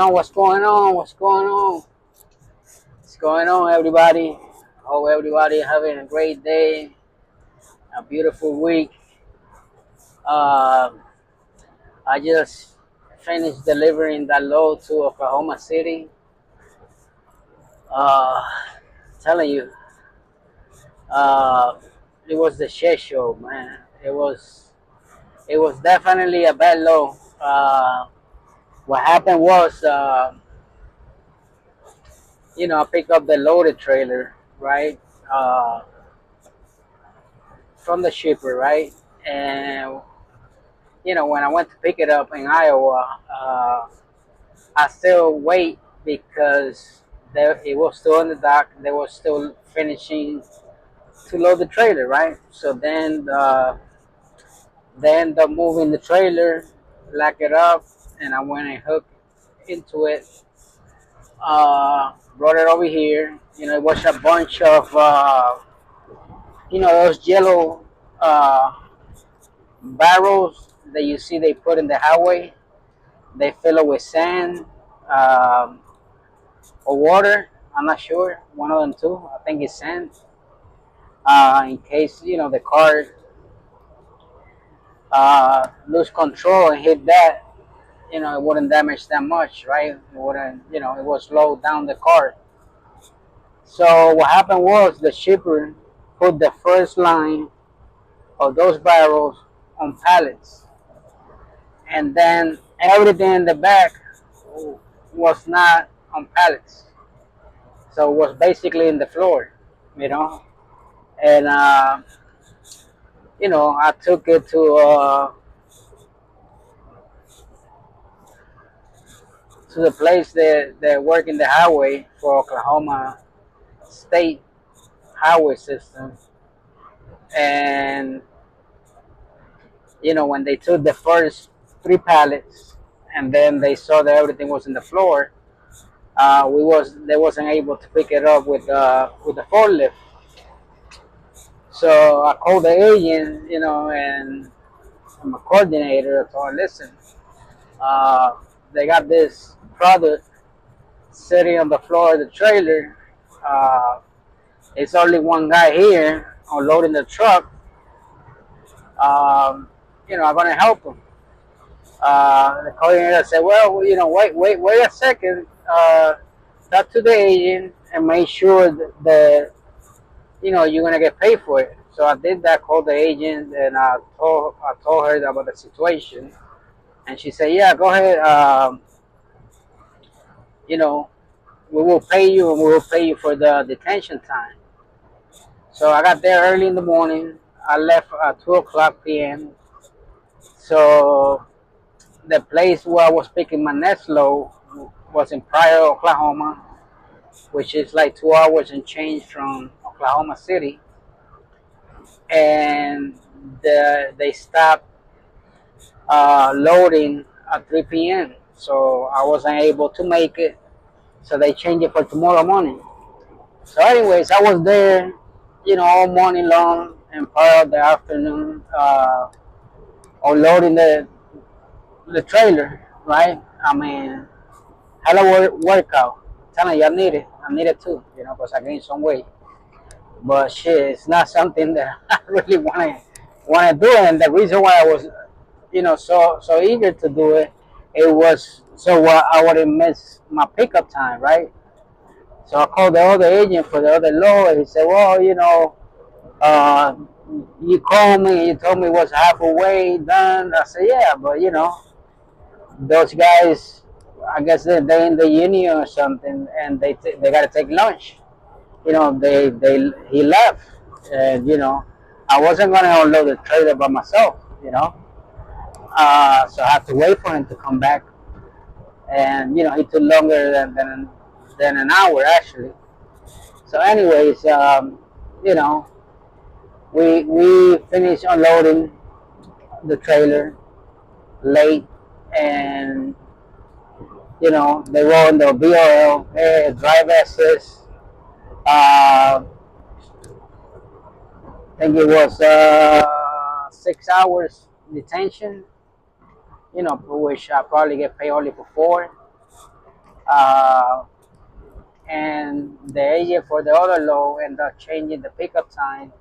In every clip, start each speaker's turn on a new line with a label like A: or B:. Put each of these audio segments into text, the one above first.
A: on? What's going on? What's going on? What's going on, everybody? Hope everybody having a great day, a beautiful week. Uh, I just finished delivering that load to Oklahoma City. Uh, telling you, uh, it was the shit show, man. It was definitely a bad load. What happened was, I picked up the loaded trailer, right? Uh, from the shipper, right? And when I went to pick it up in Iowa, I still wait because it was still on the dock. They were still finishing to load the trailer, right? So then the moving the trailer, lock it up, and I went and hooked into it. Brought it over here. It was a bunch of those yellow uh, barrels that you see they put in the highway. They fill it with sand um, or water. I'm not sure. One of them too. I think it's sand. In case the car lose control and hit that, it wouldn't damage that much, right? It wouldn't, it would slow down the car. So what happened was the shipper put the first line of those barrels on pallets, and then everything in the back was not on pallets. So it was basically in the floor, you know. And I took it to the place that work in the highway for Oklahoma State highway system. And when they took the first three pallets, and then they saw that everything was in the floor, they wasn't able to pick it up with the forklift. So I called the agent, and I'm a coordinator. I told her, listen, uh, they got this product sitting on the floor of the trailer. Uh, it's only one guy here unloading the truck. I'm gonna help him. The coordinator said, well, wait a second. Talk to the agent and make sure that you're gonna get paid for it. So I did that. Called the agent and I told her about the situation, and she said, yeah, go ahead. You know, we will pay you, and we will pay you for the detention time. So I got there early in the morning. I left at 2 o'clock p.m. So the place where I was picking my next load was in Pryor, Oklahoma, which is like 2 hours and change from Oklahoma City. And they stopped loading at 3 p.m. So I wasn't able to make it. So they changed it for tomorrow morning. So, anyways, I was there, all morning long and part of the afternoon, unloading the trailer, right? I mean, hella workout. Telling you, I need it. I need it too, because I gained some weight. But shit, it's not something that I really want to do. And the reason why I was, so eager to do it, it was so I wouldn't miss my pickup time, right? So I called the other agent for the other load, and he said, well, uh, you called me and you told me it was halfway done. I said, yeah, but those guys, I guess they're in the union or something, and they got to take lunch. He left, and I wasn't gonna unload the trailer by myself. So I had to wait for him to come back, and he took longer than an hour actually. So, anyways, you know, we finished unloading the trailer late, and they were on the BOL, driver assist. I think it was 6 hours detention. For which I probably get paid only for 4. uh, and the agent for the other load ended up changing the pickup time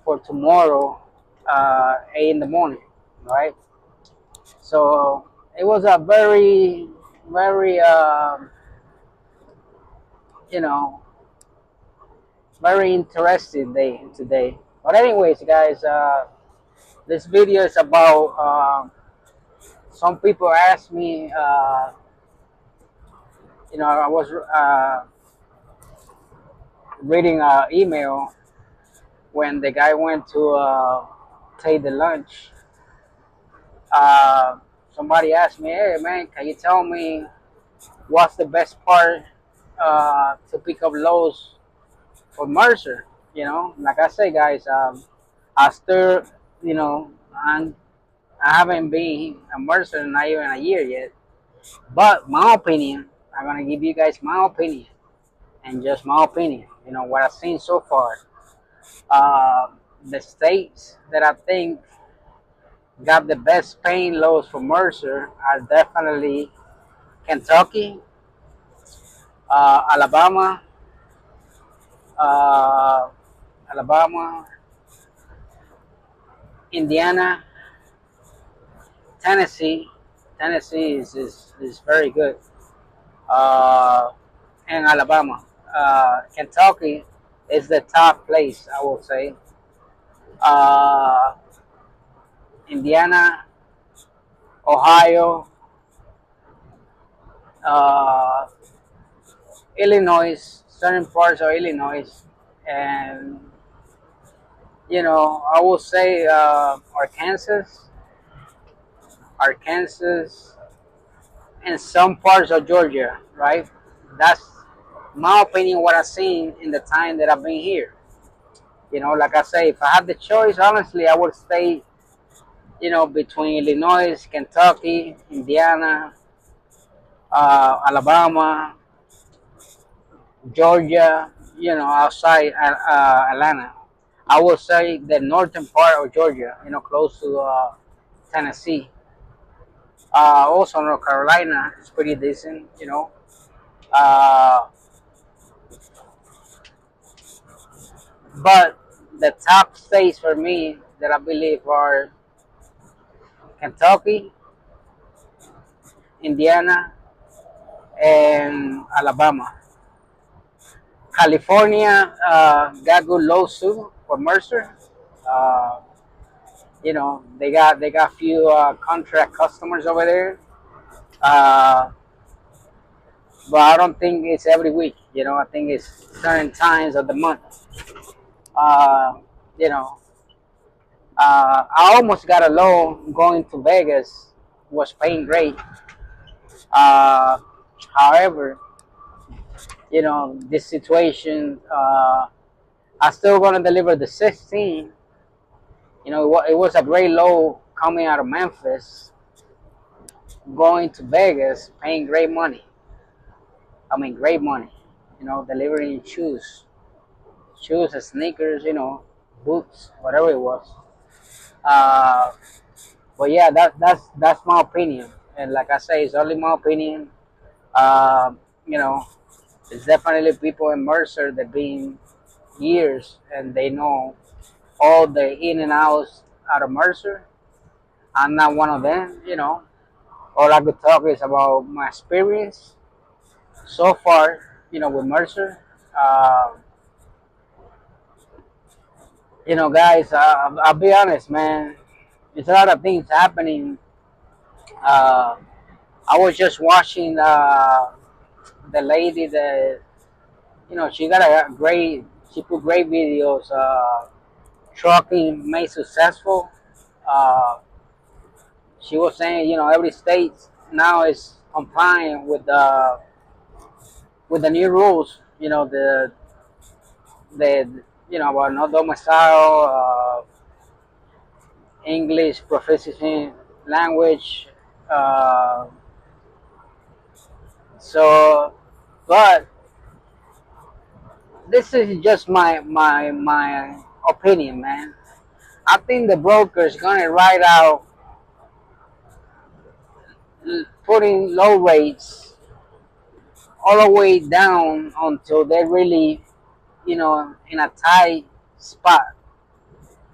A: for tomorrow, 8 in the morning, right? So it was a very, very, you know, very interesting day today. But anyways, guys, this video is about. Some people ask me. I was reading an email when the guy went to take the lunch. Uh, Somebody asked me, "Hey man, can you tell me what's the best part to pick up loads for Mercer?" Like I say, guys, I still, you know, I'm, I haven't been a Mercer not even a year yet. But my opinion, I'm gonna give you guys my opinion and just my opinion. What I've seen so far. Uh, the states that I think got the best paying loads for Mercer are definitely Kentucky, Alabama, uh, Alabama, Indiana, Tennessee. Tennessee is very good. Uh, and Alabama. Kentucky is the top place, I will say. Uh, Indiana, Ohio, uh, Illinois, certain parts of Illinois, and I will say Arkansas, and some parts of Georgia. Right? That's my opinion. What I've seen in the time that I've been here. Like I say, if I had the choice, honestly, I would stay. Between Illinois, Kentucky, Indiana, Alabama, Georgia. Outside Atlanta. I would say the northern part of Georgia, close to Tennessee. Also, North Carolina is pretty decent. Uh, but the top states for me that I believe are Kentucky, Indiana, and Alabama. California got good lows too for Mercer. Uh, they got few contract customers over there. Uh, but I don't think it's every week. I think it's certain times of the month. Uh, you know, I almost got a loan going to Vegas. Was paying great. Uh, However, this situation, I still gonna deliver the 16. It was a great low coming out of Memphis, going to Vegas, paying great money. I mean, great money. Delivering shoes and sneakers, boots, whatever it was. Uh, but yeah, that's my opinion. And like I say, it's only my opinion. Um, you know, it's definitely people in Mercer that been years and they know all the in and outs out of Mercer. I'm not one of them. All I could talk is about my experience so far, with Mercer. Uh, guys, I'll be honest, man. There's a lot of things happening. Uh, I was just watching the lady that she got she put great videos. Trucking made successful. Uh, she was saying every state now is complying with the new rules. The about no domicile, English proficiency language. Uh, so, but this is just my opinion, man. I think the broker's gonna write out putting low rates all the way down until they're really, in a tight spot.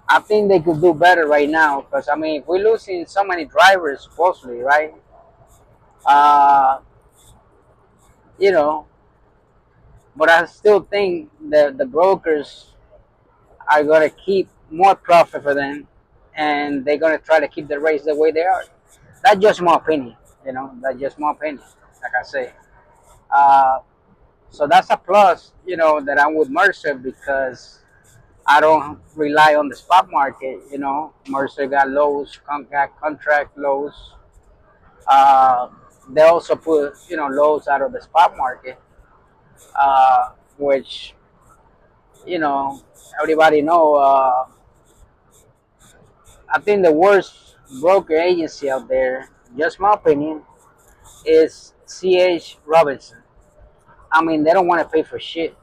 A: I think they could do better right now because I mean, if we're losing so many drivers supposedly, right? Uh, you know, but I still think that the brokers are gonna keep more profit for them, and they're gonna try to keep the race the way they are. That's just my opinion. That's just my opinion. Like I say, uh, so that's a plus. That I'm with Mercer because I don't rely on the spot market. Mercer got lows, got contract lows. Uh, they also put lows out of the spot market, which you know everybody know. I think the worst broker agency out there, just my opinion, is CH Robinson. I mean, they don't want to pay for shit.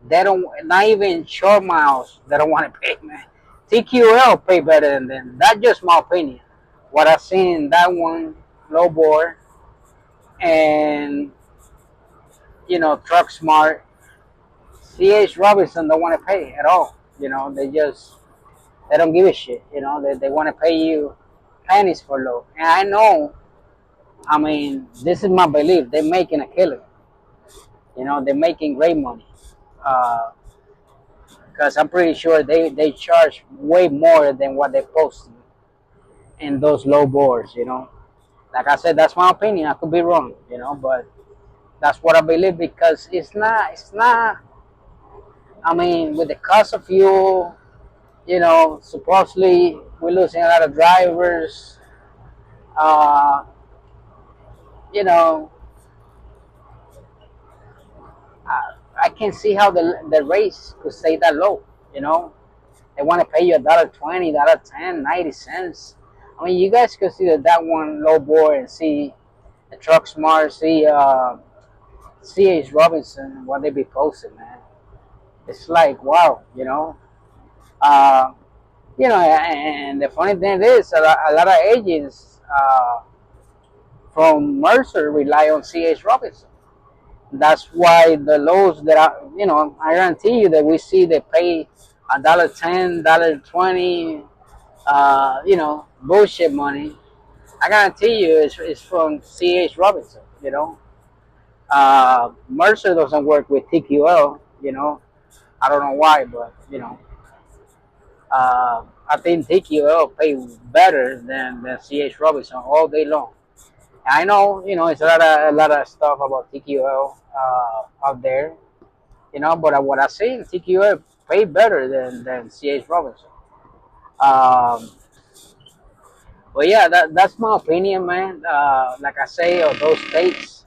A: They don't, not even short miles. They don't want to pay, man. TQL pay better than them. That's just my opinion. What I've seen in that one, low board, and Truck Smart, CH Robinson don't want to pay at all. They don't give a shit. They want to pay you pennies for low. And I know, I mean, this is my belief. They're making a killing. They're making great money. Because I'm pretty sure they charge way more than what they post in those low boards. Like I said, that's my opinion. I could be wrong. But that's what I believe because it's not. I mean, with the cost of fuel, supposedly we're losing a lot of drivers. Uh, you know, I can see how the rates could stay that low. You know, they want to pay you $1.20, $1.10, 90 cents. I mean, you guys could see that one low board and see the Truck Smart, see C.H. Robinson, what they be posting, man. It's like wow, Uh, and the funny thing is, a lot of agents from Mercer rely on C.H. Robinson. That's why the lows that I guarantee you that we see they pay $1.10, $1.20, bullshit money. I guarantee you it's from C.H. Robinson. Mercer doesn't work with TQL. I don't know why, but I think TQL pay better than C.H. Robinson all day long. I know, it's a lot of stuff about TQL out there, but what I see, TQL pay better than C.H. Robinson. Um, but yeah, that's my opinion, man. Like I say, of those states,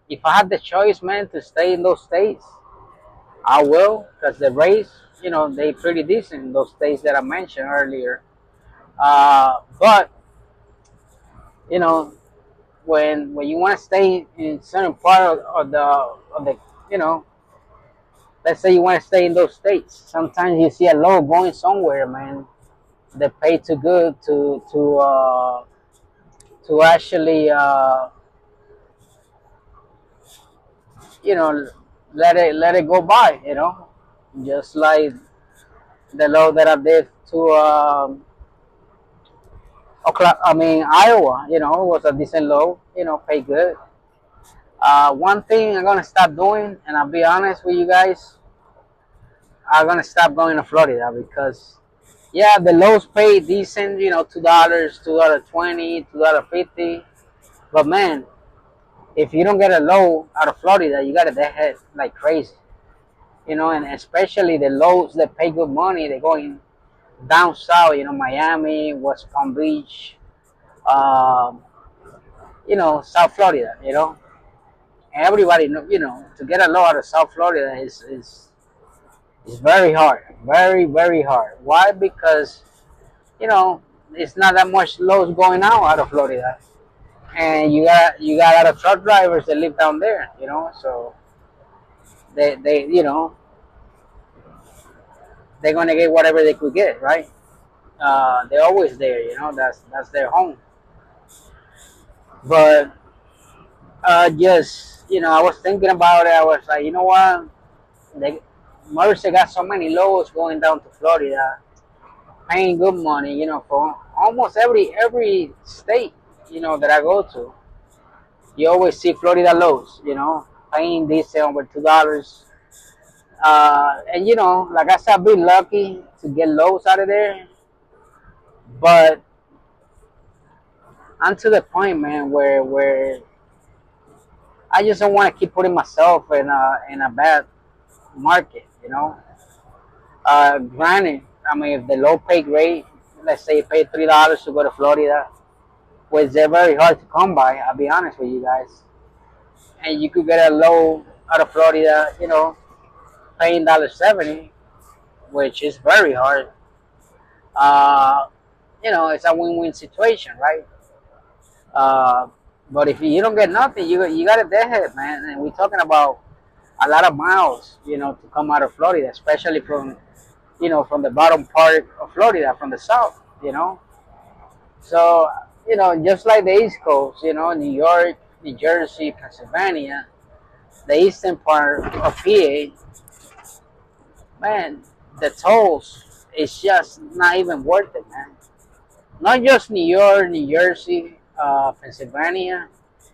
A: if I had the choice, man, to stay in those states, I will, because the race, they pretty decent in those states that I mentioned earlier. But you know, when you want to stay in certain part of the you know, let's say you want to stay in those states, sometimes you see a low going somewhere, man. They pay too good to actually you know let it go by. Just like the low that I did to Iowa. Was a decent low. Pay good. One thing I'm gonna stop doing, and I'll be honest with you guys, I'm gonna stop going to Florida because, yeah, the lows pay decent. $2, $2.20, $2.50. But man, if you don't get a low out of Florida, you gotta head like crazy. And especially the lows that pay good money, they're going down south. Miami, West Palm Beach, um, South Florida. Everybody know. To get a low out of South Florida is very hard, very very hard. Why? Because you know it's not that much loads going out of Florida, and you got a lot of truck drivers that live down there. So they they're gonna get whatever they could get, right? They're always there. That's their home. But Just I was thinking about it. I was like, you know what? The Mercer got so many loads going down to Florida, paying good money. For almost every state that I go to, you always see Florida loads. Paying diesel over $2. And like I said, I've been lucky to get loads out of there, but I'm to the point, man, where I just don't want to keep putting myself in a bad market. Granted, I mean, if the low pay grade, let's say you pay $3 to go to Florida, which they're very hard to come by. I'll be honest with you guys, and you could get a low out of Florida, paying $1.70, which is very hard. Uh, it's a win-win situation, right? Uh, but if you don't get nothing, you got a deadhead, man. And we're talking about a lot of miles, to come out of Florida, especially from the bottom part of Florida, from the south, So, just like the East Coast, New York, New Jersey, Pennsylvania, the eastern part of PA, man, the tolls is just not even worth it, man. Not just New York, New Jersey, Pennsylvania,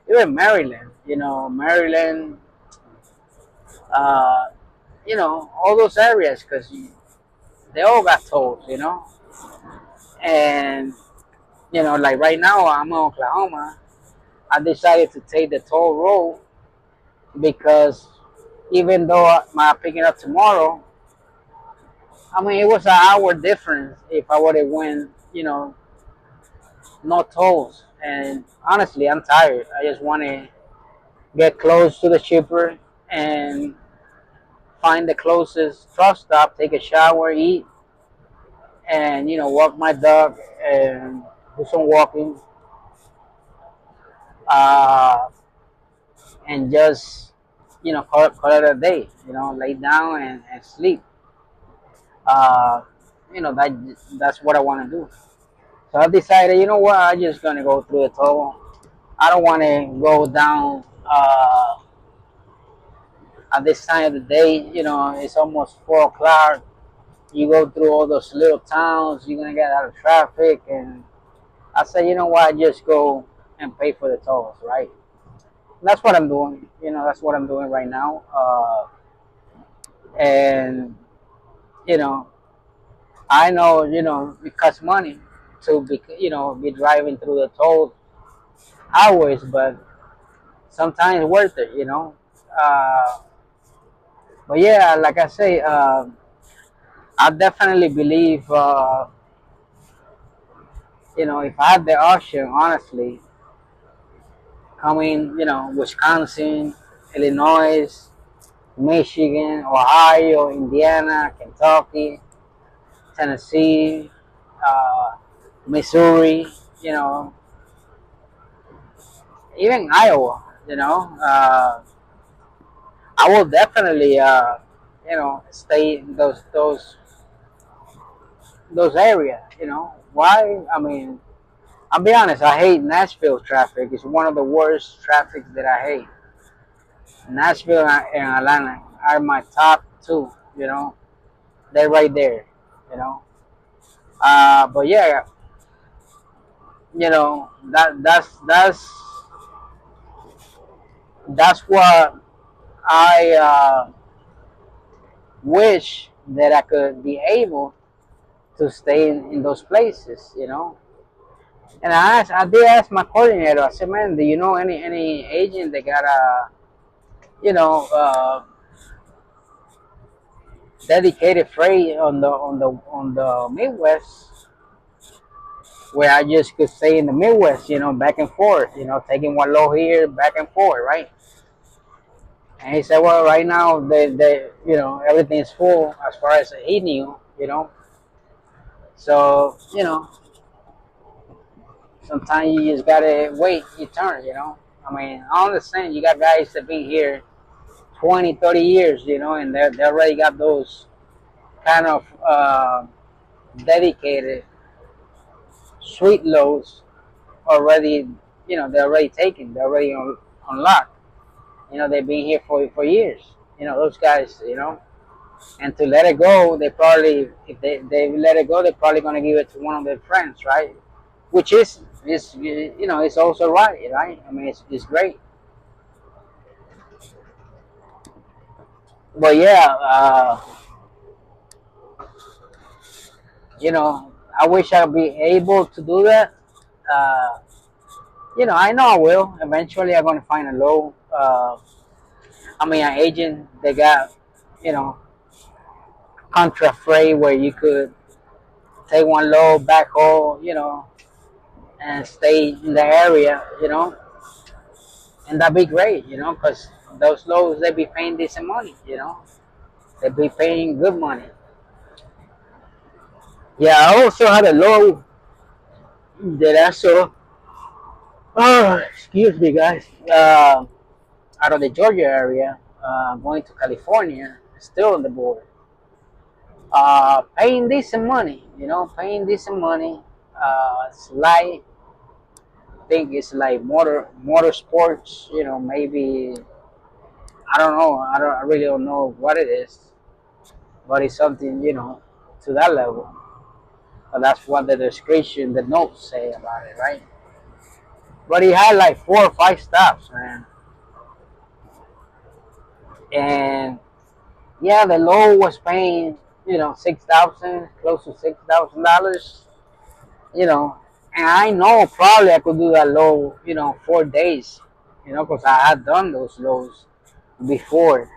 A: even Maryland. Maryland, uh, all those areas because they all got tolls, And like right now, I'm in Oklahoma. I decided to take the toll road because even though I'm picking up tomorrow, I mean it was an hour difference if I would have went, no tolls. And honestly, I'm tired. I just want to get close to the shipper and find the closest truck stop, take a shower, eat, and walk my dog and do some walking, uh, and just call it a day. Lay down and sleep. Uh, that's what I want to do. So I decided, I'm just gonna go through the toll. I don't want to go down at this time of the day. It's almost 4 o'clock. You go through all those little towns. You're gonna get out of traffic, and I said, I just go and pay for the tolls, right? That's what I'm doing. That's what I'm doing right now. And you know, I know, it costs money to be driving through the toll highways, but sometimes it's worth it. Uh, but yeah, like I say, I definitely believe, if I had the option, honestly, coming, Wisconsin, Illinois, Michigan, Ohio, Indiana, Kentucky, Tennessee, uh, Missouri, you know, even Iowa, I will definitely, stay in those areas. Why? I mean, I'll be honest. I hate Nashville traffic. It's one of the worst traffic that I hate. Nashville and Atlanta are my top two. They're right there. You know. But yeah, that's what I wish that I could be able to stay in those places. And I did ask my coordinator. I said, man, do you know any agent that got a you know dedicated freight on the Midwest, where I just could stay in the Midwest, back and forth, taking one load here, back and forth, right? And he said, well, right now everything's full as far as he knew. So sometimes you just gotta wait your turn. I mean, I understand you got guys that been here 20, 30 years, and they already got those kind of dedicated sweet loads already, they're already taken, they're already on on lock. They've been here for years. Those guys. And to let it go, they probably, if they let it go, they're probably gonna give it to one of their friends, right? Which is it's also right? I mean, it's great. But yeah, I wish I'd be able to do that. Uh, I know I will. Eventually, I'm gonna find a low. I mean, an agent. They got you know contract freight where you could take one load back home, and stay in the area, and that'd be great, because those loads they be paying decent money, they be paying good money. Yeah, I also had a load that I saw. Oh, excuse me, guys. Out of the Georgia area, going to California, still on the border. Paying decent money, paying decent money. It's light. I think it's like motorsports. Maybe I don't know. I really don't know what it is, but it's something to that level. But that's what the description, the notes say about it, right? But he had like 4 or 5 stops, man, and yeah, the low was paying 6,000, close to $6,000, you know, and I know probably I could do that low, 4 days, because I had done those lows before.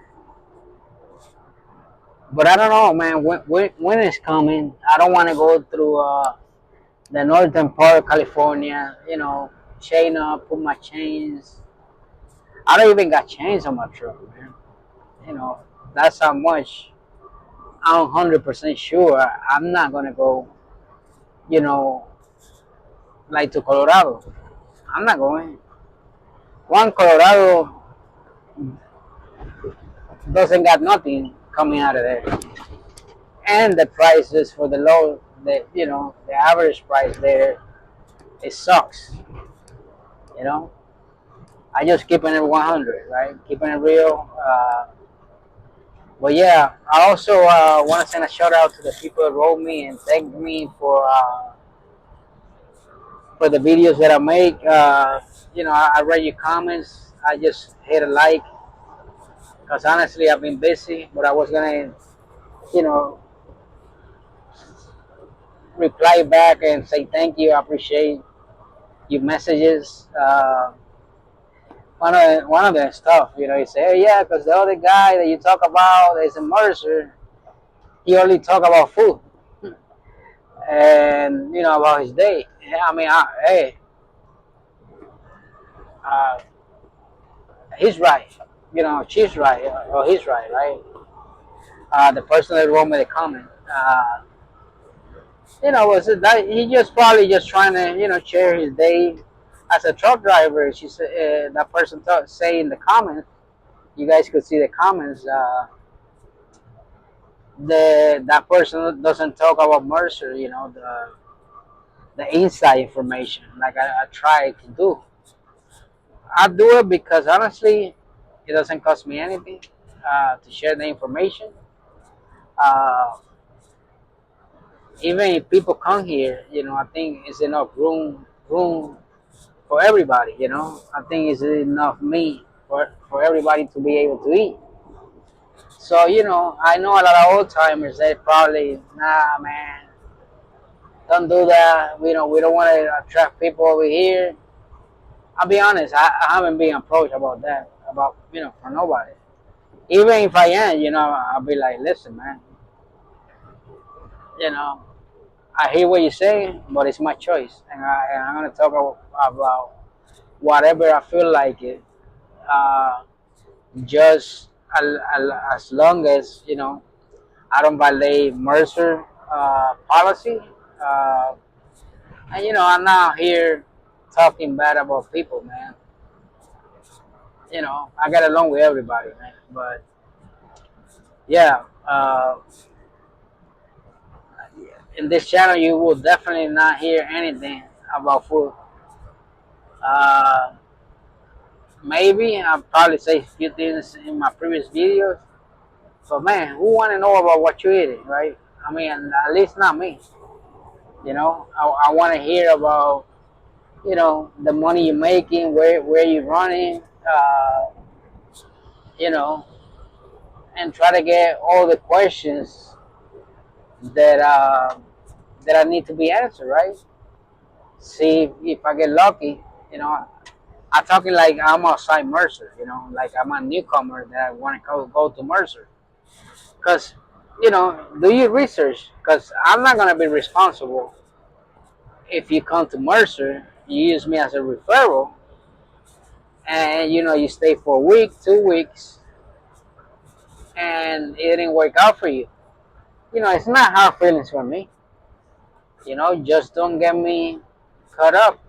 A: But I don't know, man. When it's coming, I don't want to go through the northern part of California. Chain up, put my chains. I don't even got chains on my truck, man. You know, that's how much I'm 100% sure I'm not gonna go. You know, like to Colorado. I'm not going. One Colorado doesn't got nothing coming out of there, and the prices for the low, the average price there, it sucks. You know, I just keeping it 100, right? Keeping it real. But yeah, I also want to send a shout out to the people that wrote me and thanked me for the videos that I make. I read your comments. I just hit a like because honestly I've been busy, but I was gonna you know reply back and say thank you. I appreciate your messages. One of the stuff, you say, hey, yeah, because the other guy that you talk about is a Mercer. He only talk about food and about his day. I mean, hey, uh, he's right. She's right, or he's right, right? The person that wrote me the comment, was it that he just probably just trying to share his day as a truck driver. She said that person say in the comments. You guys could see the comments. That person doesn't talk about Mercer. The inside information like I try to do. I do it because honestly, it doesn't cost me anything to share the information. Uh, Even if people come here, I think it's enough room for everybody. I think it's enough meat for everybody to be able to eat. So I know a lot of old timers. They probably nah, man, don't do that. We don't want to attract people over here. I'll be honest. I haven't been approached about that. About for nobody. Even if I am, I'll be like, listen, man. You know, I hear what you're saying, but it's my choice, and I'm gonna talk about whatever I feel like it. Uh, just as long as I don't violate Mercer policy, uh, and I'm not here talking bad about people, man. I get along with everybody, man. But yeah, in this channel, you will definitely not hear anything about food. Uh, maybe I'll probably say a few things in my previous videos. But man, who want to know about what you're eating, right? I mean, at least not me. I want to hear about the money you're making, where you're running, you know, and try to get all the questions that that I need to be answered, right? See if I get lucky. You know, I'm talking like I'm outside Mercer. Like I'm a newcomer that I want to go to Mercer. Cause do your research. Cause I'm not gonna be responsible if you come to Mercer. You use me as a referral, and you stay for a week, 2 weeks, and it didn't work out for you. It's not hard feelings for me. Just don't get me caught up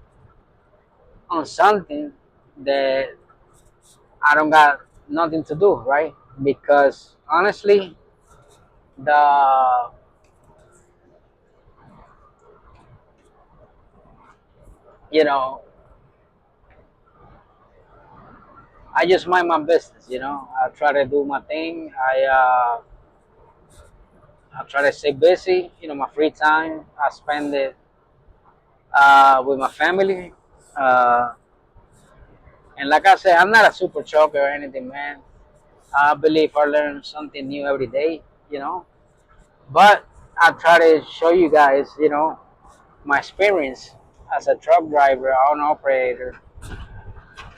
A: on something that I don't got nothing to do, right? Because honestly, the you know, I just mind my business. I try to do my thing. I try to stay busy. My free time I spend it with my family. Uh, and like I said, I'm not a super choker or anything, man. I believe I learn something new every day. You know, but I try to show you guys, my experience as a truck driver, owner operator,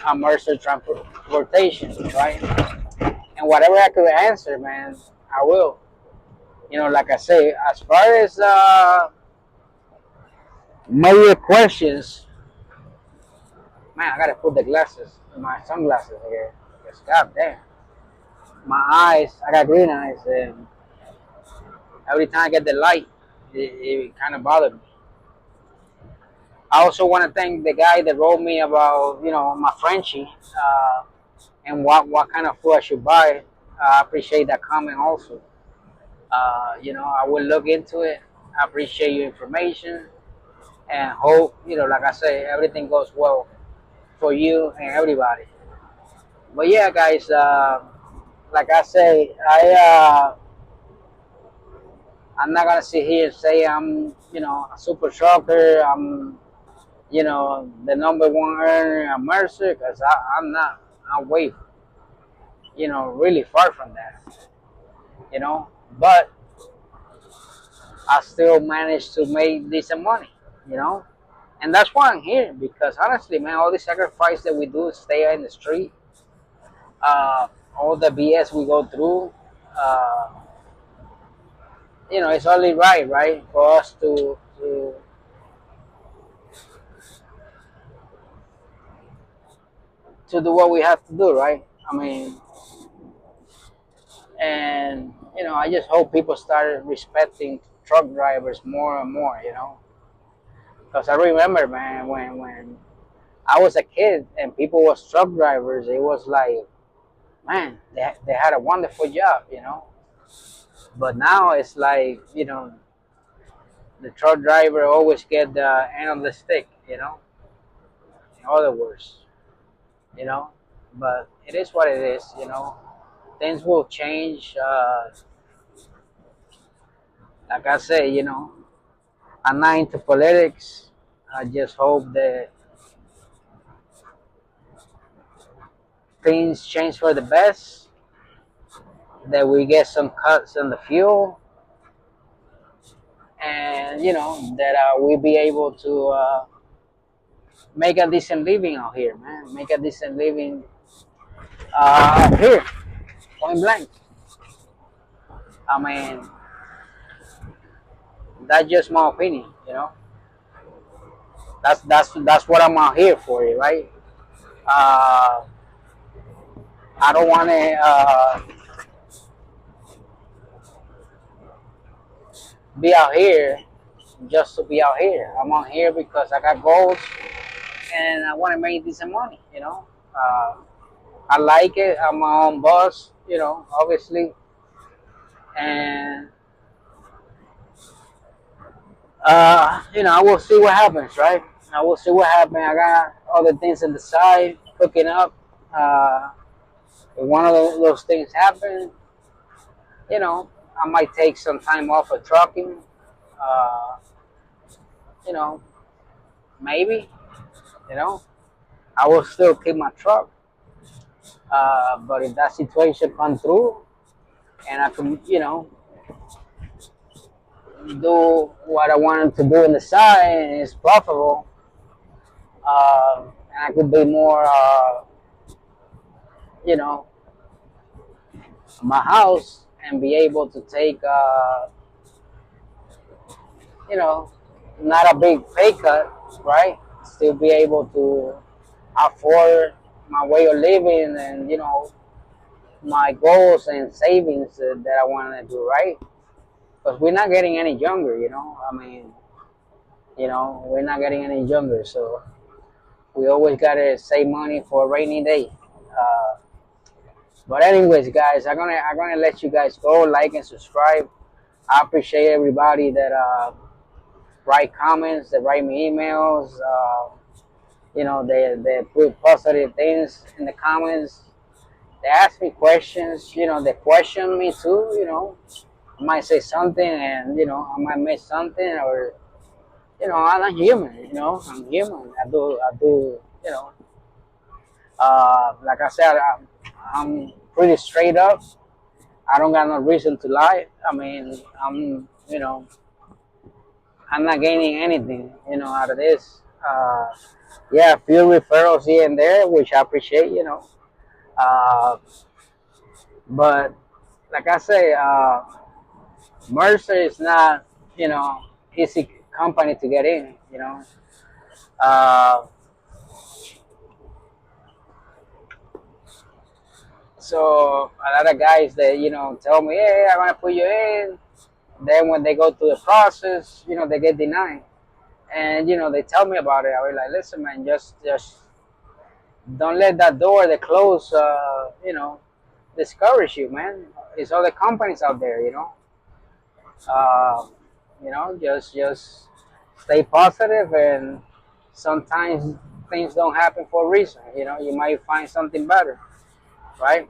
A: a Mercer transportation, right? And whatever I could answer, man, I will. Like I say, as far as major questions, man, I gotta put the glasses, my sunglasses here. Because god damn, my eyes, I got green eyes, and every time I get the light, it kind of bothers me. I also want to thank the guy that wrote me about, my Frenchie, and what kind of food I should buy. I appreciate that comment also. I will look into it. I appreciate your information and hope, like I say, everything goes well for you and everybody. But yeah, guys, like I say, I'm not gonna sit here and say I'm, a super shocker. I'm, the number one earner at Mercer, because I'm not. I'm way, really far from that. You know, but I still managed to make decent money. You know, and that's why I'm here. Because honestly, man, all the sacrifice that we do, stay in the street, uh, all the BS we go through, uh, it's only right, for us to do what we have to do, right? I mean, and I just hope people start respecting truck drivers more and more. Because I remember, man, when I was a kid and people was truck drivers, it was like, man, they had a wonderful job. But now it's like, the truck driver always get the end of the stick. In other words, you know. But it is what it is. Things will change. Like I say, I'm not into politics. I just hope that things change for the best, that we get some cuts on the fuel, and that we be able to make a decent living out here, man. Make a decent living out here, point blank. I mean, that's just my opinion. That's what I'm out here for, right? Uh, I don't want to be out here just to be out here. I'm out here because I got goals and I want to make decent money. I like it. I'm my own boss. Obviously, and I will see what happens. Right? I will see what happens. I got other things on the side cooking up. Uh, if one of those things happen, you know, I might take some time off of trucking. Uh, you know, maybe, you know, I will still keep my truck. But if that situation comes through and I can, do what I wanted to do in the side and it's profitable, and I could be more, you know, my house and be able to take, you know, not a big pay cut, right? Still be able to afford my way of living and, my goals and savings that I want to do, right? Because we're not getting any younger, I mean, we're not getting any younger, so we always gotta save money for a rainy day. Uh, but anyways, guys, I'm gonna let you guys go. Like and subscribe. I appreciate everybody that write comments, that write me emails. They put positive things in the comments. They ask me questions. They question me too. I might say something, and I might miss something, or I'm human. I'm human. I do. Like I said, I'm pretty straight up. I don't got no reason to lie. I mean, I'm not gaining anything, out of this. Yeah, a few referrals here and there, which I appreciate, Uh, but like I say, Mercer is not, easy company to get in, Uh, so a lot of guys that, tell me, hey, I want to put you in. Then when they go through the process, they get denied. And, they tell me about it. I was like, listen, man, just don't let that door that close, discourage you, man. It's other companies out there, Uh, just stay positive, and sometimes things don't happen for a reason. You might find something better, right?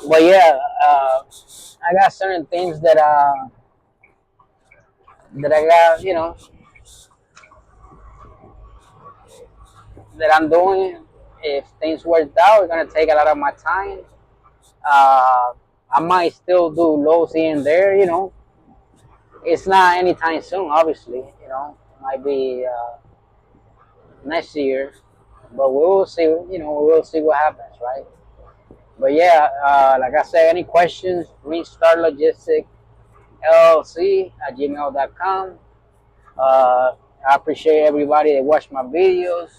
A: But yeah, I got certain things that I got, that I'm doing. If things work out, it's gonna take a lot of my time. Uh, I might still do lows here and there, It's not anytime soon, obviously, Might be next year, but we will see. We will see what happens, right? But yeah, like I said, any questions? Restart Logistic LLC at gmail.com. I appreciate everybody that watch my videos,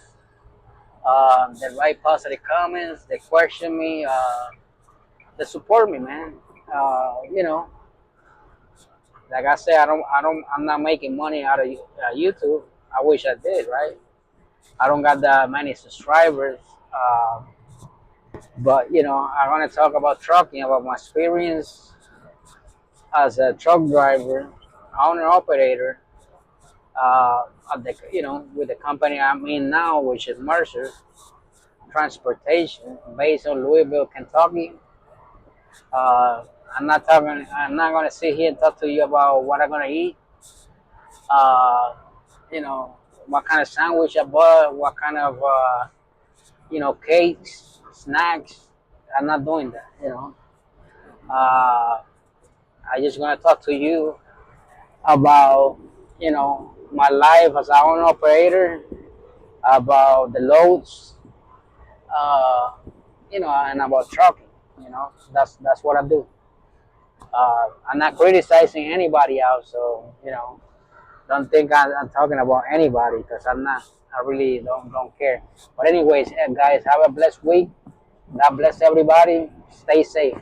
A: that write positive comments, that question me, that support me, man. Like I said, I'm not making money out of YouTube. I wish I did, right? I don't got that many subscribers. But I want to talk about trucking, about my experience as a truck driver, owner operator, at the, with the company I'm in now, which is Mercer Transportation, based on Louisville, Kentucky. Uh, I'm not talking. I'm not gonna sit here and talk to you about what I'm gonna eat. Uh, what kind of sandwich I bought, what kind of cakes, snacks. I'm not doing that. Uh, I just gonna talk to you about my life as an owner operator, about the loads, uh, and about trucking. That's what I do. I'm not criticizing anybody else, so don't think I'm talking about anybody, because I'm not. I really don't care. But anyways, guys, have a blessed week. God bless everybody. Stay safe.